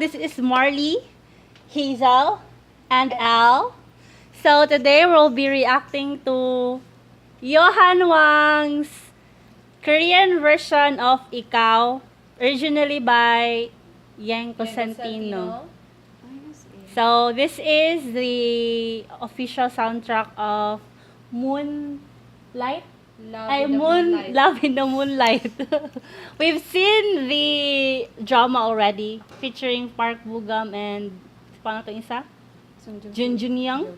This is Marley, Hazel, and Al. So today we'll be reacting to Yohan Hwang's Korean version of Ikaw, originally by Yang Cosentino. So this is the official soundtrack of Moonlight. Love in the Moonlight. We've seen the drama already featuring Park Bugam and paano to isa? Jun Young.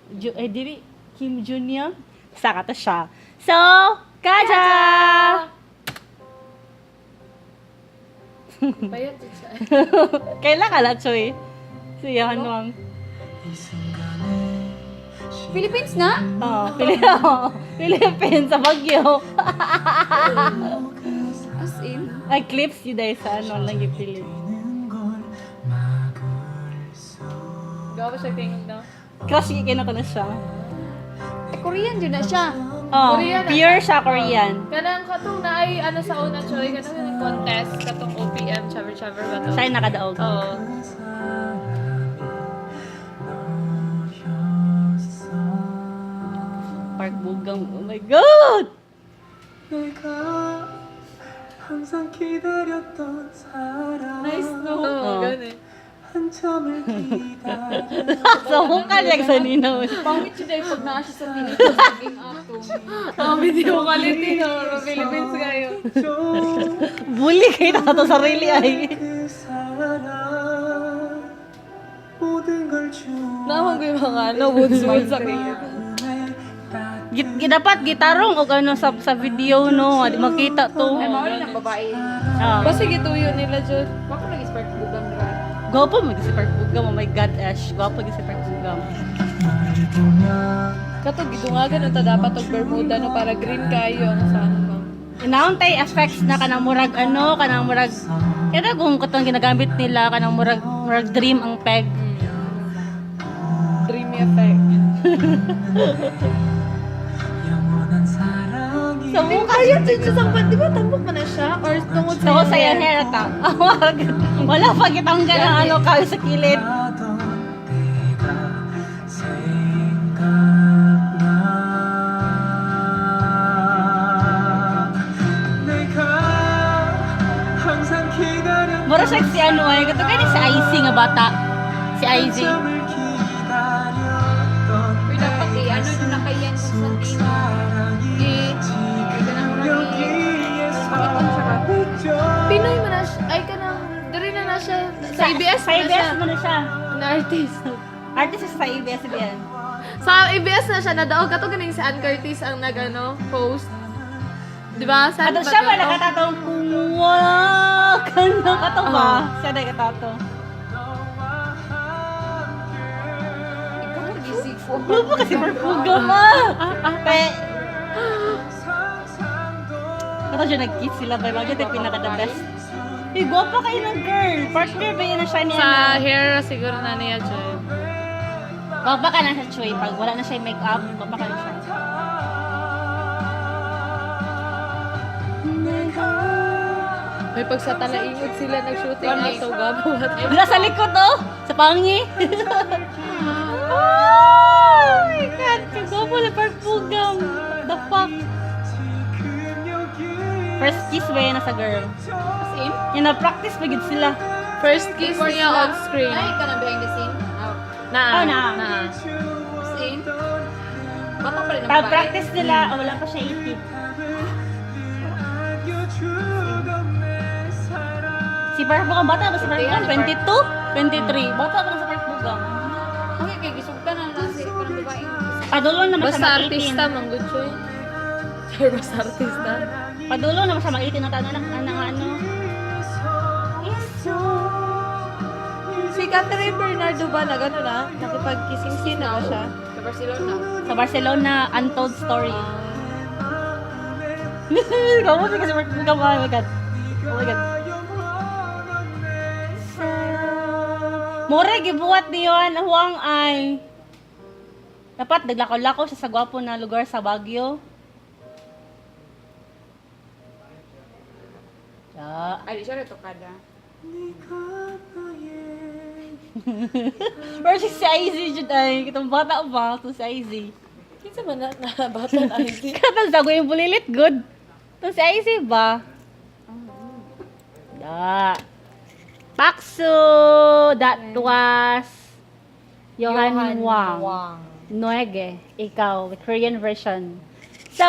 Kim Jun Young. Saka to siya. So, Kaja! Kailan ka lang, Choy? Si Yohan Hwang. Philippines na? Philippines sa Baguio. As in? Ay, clips yun dahil sa ano lang yung Philippines. Gawa ba siya tingin na? Crush kikino ko na siya. Korean din na siya. Oh, Korean na pure siya. siya Korean. Kanang katong na ay ano sa una choy kanang yung contest katong OPM chaver ba to? Siya yung nakadaog. Oo. Park Bugam. Oh my God! Nice no. Oo. Gani. Sa mukha niya sa ninaw. Pangit siya dahil pag naa siya sa Philippines, naging atom. Ang video quality no, Philippines kayo. Bully kayo na ito sarili ay. Naman ko yung mga ano, woods sa kayo. Dapat gitarong o ano sa video no, di makita to. Ay, mawala ng babae. Basta gituyo nila Jud. Baka lagi spark bugang dra. Gwapo mo si Park Bugam. Oh my God, Ash. Gwapo si Park Bugam. Katong gidungagan unta dapat og Bermuda no para green kayo ano sa ano ba. Inauntay effects na kanang murag ano, kanang murag kaya kung katong ginagamit nila kanang murag dream ang peg. Dreamy effect. Sa mukha Kaya dito sa di ba tambok man na siya or tungod so sa yan hair ata. Wala pa kitang ganang ano ka sa kilid. Mura siya si ano ay kato kani si Icy nga bata. Si Icy. Pero dapat ano doon na kay Yan Constantino. Pinoy man na siya. Ay kanang diri na siya sa ABS Sa ABS mo na siya. na artist. Artist sa ABS-CBN. Sa ABS na siya nadaog kato ganing si Ann Curtis ang nagano post. Di ba? Saan Ato ba siya to? ba nakatatong kung wala ka na kato ba? Siya na katato. Ikaw mo gisig ko. Lupa kasi marpuga ma. Pe. Kato siya nag-kiss sila ba? Bakit yung pinaka-the best? Eh, guwapa kayo ng girl. Partner ba yun na siya niya? Sa hair siguro na niya Jud. Guwapa ka na sa Choy. Pag wala na siya yung make-up, guwapa ka na siya. May pag sa talaingod sila nag-shooting ato gabawat. Wala sa likod oh! Sa pangi! Oh my God! Kagwapo na parpugam! The fuck? First kiss ba yun na sa girl? As in? Yung na-practice pa gid sila. First kiss Before niya sila- on screen. Ay, ka na behind the scene? Oh. Naa. Na. As in? Bata pa rin ang Pag babae. practice nila, wala pa siya 18. Si Parpugam, bata ba si Parpugam? 22? 23. Bata pa na sa Parpugam. Okay, kay gisugtan na nasi ko ng babae. Padulong naman siya Basta mag-18. artista man good choy. Sir, basta artista. Padulong naman siya mag-18 na taon na ano. Si Catherine Bernardo ba na gano'n na? Nakipag-kissing scene na ba siya? Sa Barcelona. Sa Barcelona, Untold Story. Kamu sih kasi Parpugam. Oh my God. Oh my God. More gibuhat ni Yohan Hwang ay dapat naglakaw-lakaw siya sa gwapo na lugar sa Baguio. Ay, di siya rin tokada. Or si IZ dyan ay, kitang bata ba? Ito si IZ. Kinsa ba na bata na ID? Katang sago yung bulilit, good. Ito si IZ ba? Da. Paksu! That was Yohan Hwang. Noege. Ikaw, the Korean version. So,